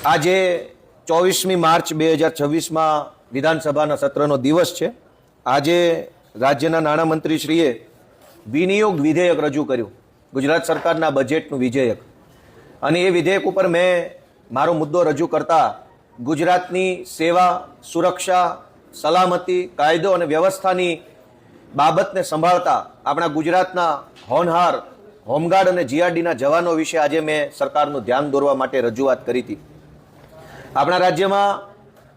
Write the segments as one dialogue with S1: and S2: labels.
S1: આજે 24મી માર્ચ 2026માં વિધાનસભાના સત્રનો દિવસ છે. આજે રાજ્યના નાણામંત્રીશ્રીએ વિનિયોગ વિધેયક રજૂ કર્યું, ગુજરાત સરકારના બજેટનું વિધેયક. અને એ વિધેયક ઉપર મેં મારો મુદ્દો રજૂ કરતા ગુજરાતની સેવા, સુરક્ષા, સલામતી, કાયદો અને વ્યવસ્થાની બાબતને સંભાળતા આપણા ગુજરાતના હોનહાર હોમગાર્ડ અને જીઆરડીના જવાનો વિશે આજે મેં સરકારનું ધ્યાન દોરવા માટે રજૂઆત કરી હતી. આપણા રાજ્યમાં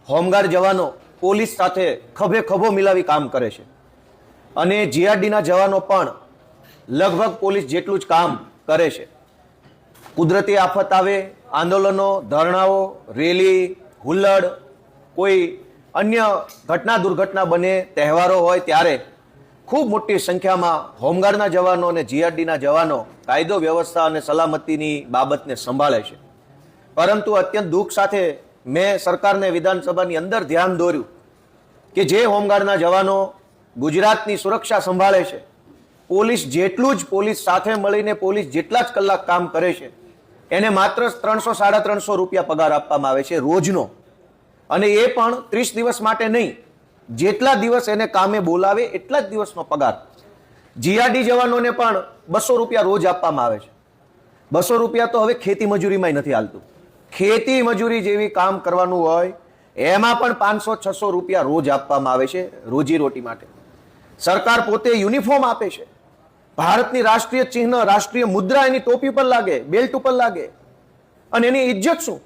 S1: હોમગાર્ડ જવાનો પોલીસ સાથે ખભે ખભો મિલાવી કામ કરે છે અને જીઆરડીના જવાનો પણ લગભગ પોલીસ જેટલું જ કામ કરે છે. કુદરતી આફત આવે, આંદોલનો, ધરણાઓ, રેલી, હુલ્લડ, કોઈ અન્ય ઘટના દુર્ઘટના બને, તહેવારો હોય ત્યારે ખૂબ મોટી સંખ્યામાં હોમગાર્ડના જવાનો અને જીઆરડીના જવાનો કાયદો વ્યવસ્થા અને સલામતીની બાબતને સંભાળે છે. પરંતુ અત્યંત દુઃખ સાથે મેં સરકારને વિધાનસભાની અંદર ધ્યાન દોર્યું કે જે હોમગાર્ડના જવાનો ગુજરાતની સુરક્ષા સંભાળે છે, પોલીસ જેટલું જ પોલીસ સાથે મળીને પોલીસ જેટલા જ કલાક કામ કરે છે, એને માત્ર 300-350 રૂપિયા પગાર આપવામાં આવે છે રોજનો. અને એ પણ 30 દિવસ માટે નહીં, જેટલા દિવસ એને કામે બોલાવે એટલા જ દિવસનો પગાર. જીઆરડી જવાનોને પણ 200 રૂપિયા રોજ આપવામાં આવે છે. 200 રૂપિયા તો હવે ખેતી મજૂરીમાં નથી હાલતું. ખેતી મજૂરી જેવી કામ કરવાનું હોય એમાં પણ 500-600 રૂપિયા રોજ આપવામાં આવે છે રોજી રોટી માટે. સરકાર પોતે યુનિફોર્મ આપે છે, ભારતની રાષ્ટ્રીય ચિહ્ન, રાષ્ટ્રીય મુદ્રા એની ટોપી પર લાગે, બેલ્ટ ઉપર લાગે. અને એની ઇજ્જત શું?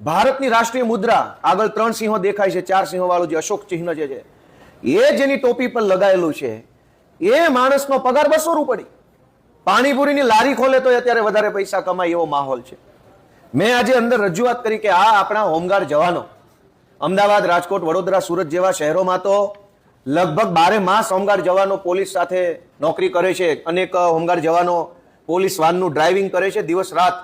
S1: ભારતની રાષ્ટ્રીય મુદ્રા આગળ 3 સિંહો દેખાય છે, 4 સિંહો વાળું જે અશોક ચિહ્ન જે છે એ જેની ટોપી પર લગાયેલું છે એ માણસનો પગાર 200 રૂપિયા. પાણીપુરીની લારી ખોલે તો અત્યારે વધારે પૈસા કમાય એવો માહોલ છે. મેં આજે અંદર રજૂઆત કરી કે આ આપણા હોમગાર્ડ જવાનો અમદાવાદ, રાજકોટ, વડોદરા, સુરત જેવા શહેરોમાં તો લગભગ 12 માસ હોમગાર્ડ જવાનો પોલીસ સાથે નોકરી કરે છે. અનેક હોમગાર્ડ જવાનો પોલીસ વાનનું ડ્રાઇવિંગ કરે છે દિવસ રાત.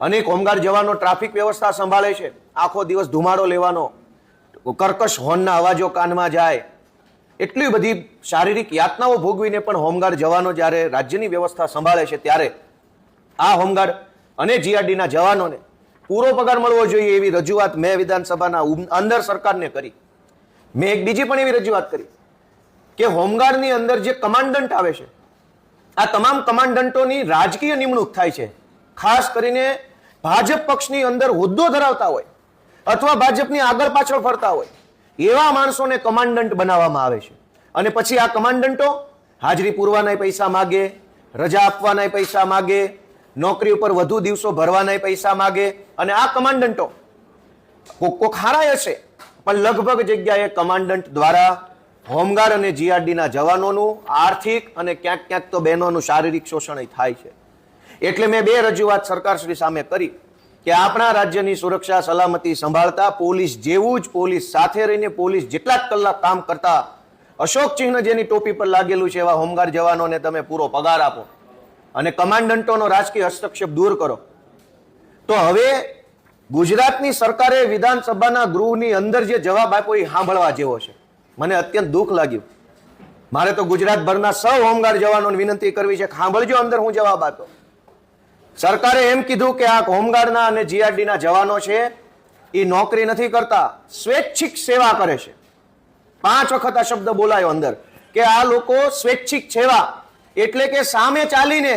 S1: અનેક હોમગાર્ડ જવાનો ટ્રાફિક વ્યવસ્થા સંભાળે છે. આખો દિવસ ધુમાડો લેવાનો, કર્કશ હોર્નના અવાજો કાનમાં જાય, એટલી બધી શારીરિક યાતનાઓ ભોગવીને પણ હોમગાર્ડ જવાનો જ્યારે રાજ્યની વ્યવસ્થા સંભાળે છે ત્યારે આ હોમગાર્ડ અને જીઆરડીના જવાનોને પૂરો પગાર મળવો જોઈએ એવી રજૂઆત મેં વિધાનસભાના અંદર સરકારને કરી. મેં એક બીજી પણ એવી રજૂઆત કરી કે હોમગાર્ડની અંદર જે કમાન્ડન્ટ આવે છે, આ તમામ કમાન્ડન્ટોની રાજકીય નિમણૂક થાય છે. ખાસ કરીને ભાજપ પક્ષની અંદર હોદ્દો ધરાવતા હોય અથવા ભાજપની આગળ પાછળ ફરતા હોય એવા માણસોને કમાન્ડન્ટ બનાવવામાં આવે છે. અને પછી આ કમાન્ડન્ટો હાજરી પૂરવાના પૈસા માગે, રજા આપવાના પૈસા માગે, નોકરી ઉપર વધુ દિવસો ભરવાના પૈસા માગે. અને આ કમાન્ડન્ટો કોક હારાય હશે પણ લગભગ જગ્યાએ કમાન્ડન્ટ દ્વારા હોમગાર્ડ અને જીઆરડીના જવાનોનું આર્થિક અને ક્યાંક ક્યાંક તો બહેનોનું શારીરિક શોષણ થાય છે. એટલે મેં 2 રજૂઆત સરકારશ્રી સામે કરી કે આપણા રાજ્યની સુરક્ષા સલામતી સંભાળતા પોલીસ જેવું જ પોલીસ સાથે રહીને પોલીસ જેટલા જ કલાક કામ કરતા અશોક ચિહ્ન જેની ટોપી પર લાગેલું છે એવા હોમગાર્ડ જવાનોને તમે પૂરો પગાર આપો અને કમાન્ડન્ટોનો રાજકીય હસ્તક્ષેપ દૂર કરો. તો હવે ગુજરાતની સરકારે વિધાનસભાના ગૃહની અંદર જે જવાબ આપ્યો એ સાંભળવા જેવો છે. મને અત્યંત દુઃખ લાગ્યું. મારે તો ગુજરાતભરના સૌ હોમગાર્ડ જવાનોને વિનંતી કરવી છે, સાંભળજો અંદર હું જવાબ આપ્યો. સરકારે એમ કીધું કે આ હોમગાર્ડના અને જીઆરડીના જવાનો છે એ નોકરી નથી કરતા, સ્વૈચ્છિક સેવા કરે છે. 5 વખત આ શબ્દ બોલાયો અંદર કે આ લોકો સ્વૈચ્છિક સેવા એટલે કે સામે ચાલીને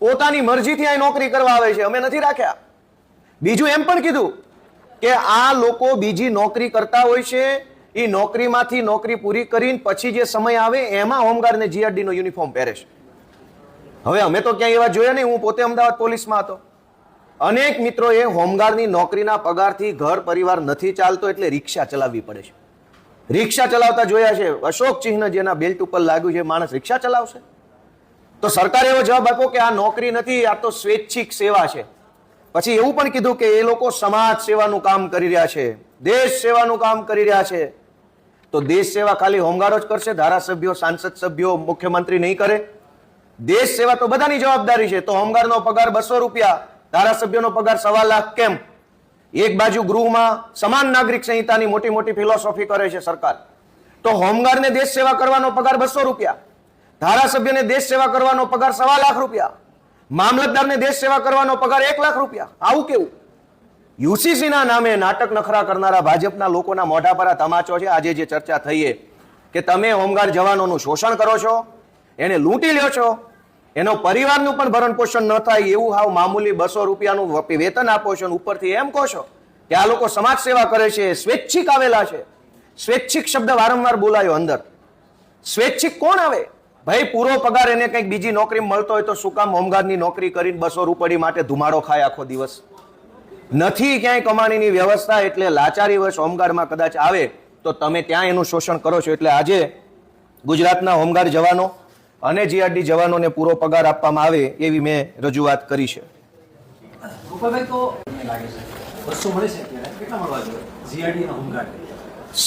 S1: પોતાની મરજીથી આ નોકરી કરવા આવે છે, અમે નથી રાખ્યા. બીજું એમ પણ કીધું કે આ લોકો બીજી નોકરી કરતા હોય છે, એ નોકરીમાંથી નોકરી પૂરી કરીને પછી જે સમય આવે એમાં હોમગાર્ડ અને જીઆરડીનો યુનિફોર્મ પહેરે છે. હવે અમે તો ક્યાંય એવા જોયા નહીં. હું પોતે અમદાવાદ પોલીસમાં હતો. અનેક મિત્રોએ હોમગાર્ડની નોકરીના પગારથી ઘર પરિવાર નથી ચાલતો એટલે રિક્ષા ચલાવવી પડે છે. રિક્ષા ચલાવતા જોયા છે. અશોક ચિહ્ન જેના બેલ્ટ ઉપર લાગ્યું છે, માણસ રિક્ષા ચલાવશે? તો સરકારે એવો જવાબ આપ્યો કે આ નોકરી નથી, આ તો સ્વૈચ્છિક સેવા છે. પછી એવું પણ કીધું કે એ લોકો સમાજ સેવાનું કામ કરી રહ્યા છે, દેશ સેવાનું કામ કરી રહ્યા છે. તો દેશ સેવા ખાલી હોમગાર્ડ જ કરશે? ધારાસભ્યો, સાંસદ સભ્યો, મુખ્યમંત્રી નહીં કરે? દેશ સેવા તો બધાની જવાબદારી છે. તો હોમગાર્ડનો પગાર 200 રૂપિયા, ધારાસભ્યનો પગાર 1.25 લાખ કેમ? એક બાજુ ગૃહમાં સમાન નાગરિક સંહિતાની મોટી મોટી ફિલોસોફી કરે છે સરકાર, તો હોમગાર્ડને દેશ સેવા કરવાનો પગાર 200 રૂપિયા, ધારાસભ્યને દેશ સેવા કરવાનો પગાર 1.25 લાખ રૂપિયા, મામલતદારને દેશ સેવા કરવાનો પગાર 1 લાખ રૂપિયા. આવું કેવું? યુસીસીના નામે નાટક નખરા કરનારા ભાજપના લોકોના મોઢા પર આ તમાચો છે. આજે જે ચર્ચા થઈ કે તમે હોમગાર્ડ જવાનોનું શોષણ કરો છો, એને લૂંટી લ્યો છો, એનો પરિવારનું પણ ભરણ પોષણ ન થાય એવું હાવ મામૂલી 200 રૂપિયાનું વેતન આપો છો, ઉપરથી એમ કહો છો કે આ લોકો સમાજ સેવા કરે છે, સ્વૈચ્છિક આવેલા છે. સ્વૈચ્છિક શબ્દ વારંવાર બોલાયો અંદર. સ્વૈચ્છિક કોણ આવે ભાઈ? પૂરો પગાર એને કંઈક બીજી નોકરી મળતો હોય તો શું કામ હોમગાર્ડની નોકરી કરીને 200 રૂપિયા માટે ધુમાડો ખાય આખો દિવસ? નથી ક્યાંય કમાણીની વ્યવસ્થા, એટલે લાચારી વર્ષ હોમગાર્ડમાં કદાચ આવે તો તમે ત્યાં એનું શોષણ કરો છો. એટલે આજે ગુજરાતના હોમગાર્ડ જવાનો અને જીઆરડી જવાનોને પૂરો પગાર આપવામાં આવે એવી મેં રજૂઆત કરી છે.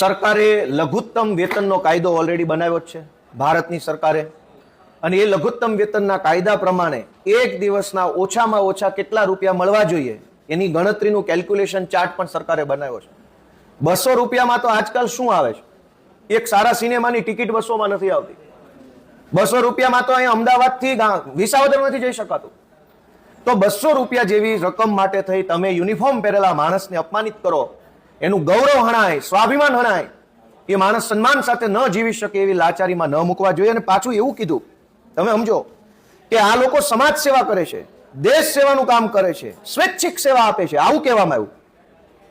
S1: સરકારે લઘુત્તમ વેતનનો કાયદો ઓલરેડી બનાવ્યો જ છે ભારતની સરકારે, અને એ લઘુત્તમ વેતનના કાયદા પ્રમાણે એક દિવસના ઓછામાં ઓછા કેટલા રૂપિયા મળવા જોઈએ એની ગણતરીનું કેલ્ક્યુલેશન ચાર્ટ પણ સરકારે બનાવ્યો છે. 200 રૂપિયામાં તો આજકાલ શું આવે છે? એક સારા સિનેમાની ટિકિટ 200માં નથી આવતી. 200 રૂપિયામાં તો અહીંયા અમદાવાદથી વિસાવદર નથી જઈ શકાતું. તો 200 રૂપિયા જેવી રકમ માટે થઈ તમે યુનિફોર્મ પહેરેલા માણસને અપમાનિત કરો, એનું ગૌરવ હણાય, સ્વાભિમાન હણાય, એ માણસ સન્માન સાથે ન જીવી શકે એવી લાચારીમાં ન મૂકવા જોઈએ. અને પાછું એવું કીધું, તમે સમજો કે આ લોકો સમાજ સેવા કરે છે, દેશ સેવાનું કામ કરે છે, સ્વૈચ્છિક સેવા આપે છે. આવું કહેવામાં આવ્યું.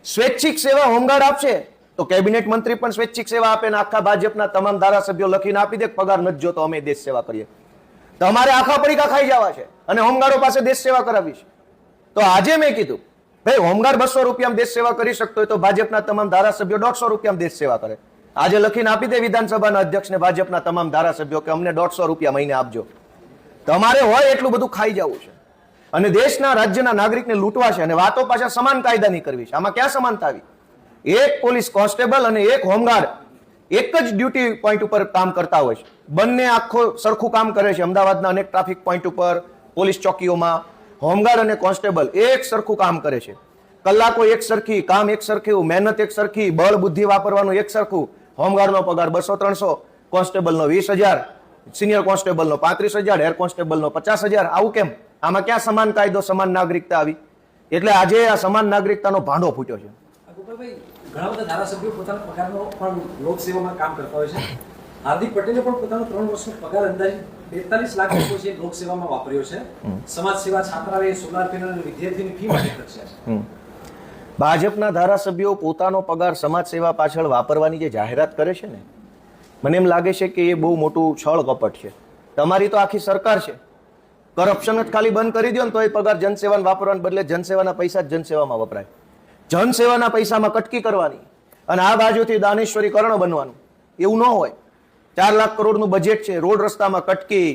S1: સ્વૈચ્છિક સેવા હોમગાર્ડ આપશે તો કેબિનેટ મંત્રી પણ સ્વૈચ્છિક સેવા આપે ને આખા ભાજપના તમામ ધારાસભ્યો લખીને આપી દે પગાર નથી જોતો, અમે દેશ સેવા કરીએ. તમારે આખા પડીકા ખાઈ જવા છે અને હોમગાર્ડો પાસે દેશ સેવા કરાવી છે. તો આજે મેં કીધું ભાઈ હોમગાર્ડ 200 રૂપિયામાં દેશ સેવા કરી શકતો હોય તો ભાજપના તમામ ધારાસભ્યો 150 રૂપિયામાં દેશ સેવા કરે. આજે લખીને આપી દે વિધાનસભાના અધ્યક્ષને, ભાજપના તમામ ધારાસભ્યો કે અમને 150 રૂપિયા મહિને આપજો. તમારે હોય એટલું બધું ખાઈ જવું છે અને દેશના રાજ્યના નાગરિકને લૂંટવા છે, અને વાતો પાછા સમાન કાયદાની કરવી છે. આમાં ક્યાં સમાનતા આવી? એક પોલીસ કોન્સ્ટેબલ અને એક હોમગાર્ડ એક જ ડ્યુટી પોઈન્ટ ઉપર કામ કરતા હોય છે, બંને આખો સરખું કામ કરે છે. અમદાવાદના અનેક ટ્રાફિક પોઈન્ટ ઉપર, પોલીસ ચોકીઓમાં હોમગાર્ડ અને કોન્સ્ટેબલ એક સરખું કામ કરે છે. કલાકો એક સરખી, કામ એક સરખું, મહેનત એક સરખી, બળ બુદ્ધિ વાપરવાનું એક સરખું. હોમગાર્ડનો પગાર 200-300, કોન્સ્ટેબલનો 20,000, સિનિયર કોન્સ્ટેબલનો 35,000, હેર કોન્સ્ટેબલનો 50,000. આવું કેમ? આમાં ક્યાં સમાન કાયદો, સમાન નાગરિકતા આવી? એટલે આજે આ સમાન નાગરિકતાનો ભાંડો ફૂટ્યો છે.
S2: ઘણા બધા ધારાસભ્યો પોતાના પગારનો પણ લોકસેવામાં કામ કરતા હોય છે. હાર્દિક પટેલે પણ પોતાનો 3 વર્ષનો પગાર અંદાજે 42 લાખ રૂપિયા છે લોકસેવામાં વાપર્યો છે. સમાજ સેવા, છાત્રાલય, સોલાર પેનલ અને વિદ્યાર્થીની ફી માટે ખર્ચ્યા છે.
S1: ભાજપના ધારાસભ્યો પોતાનો પગાર સમાજ સેવા પાછળ વાપરવાની જે જાહેરાત કરે છે ને, મને એમ લાગે છે કે એ બહુ મોટું છળ કપટ છે. તમારી તો આખી સરકાર છે, કરપ્શન જ ખાલી બંધ કરી દો ને તો એ પગાર જનસેવાને વાપરવાને બદલે જનસેવાના પૈસા જ જનસેવામાં વપરાય. જનસેવાના પૈસામાં કટકી કરવાની અને આ બાજુથી દાનેશ્વરીકરણ બનવાનું, એવું ન હોય. 4 લાખ કરોડનું બજેટ છે, રોડ રસ્તામાં કટકી,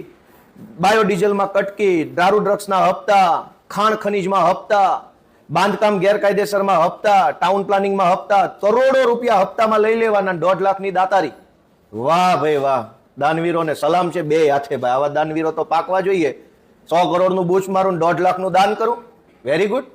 S1: બાયોડીઝલમાં કટકી, દારૂ ડ્રગ્સના હપ્તા, ખાણ ખનીજમાં હપ્તા, બાંધકામ ગેરકાયદેસરમાં હપ્તા, ટાઉન પ્લાનિંગમાં હપ્તા, કરોડો રૂપિયા હપ્તામાં લઈ લેવાના, 1.5 લાખની દાતારી. વાહ ભાઈ વાહ, દાનવીરોને સલામ છે બે હાથે ભાઈ. આવા દાનવીરો તો પાકવા જોઈએ. 100 કરોડનું બૂચ મારું, 1.5 લાખનું દાન કરું, વેરી ગુડ.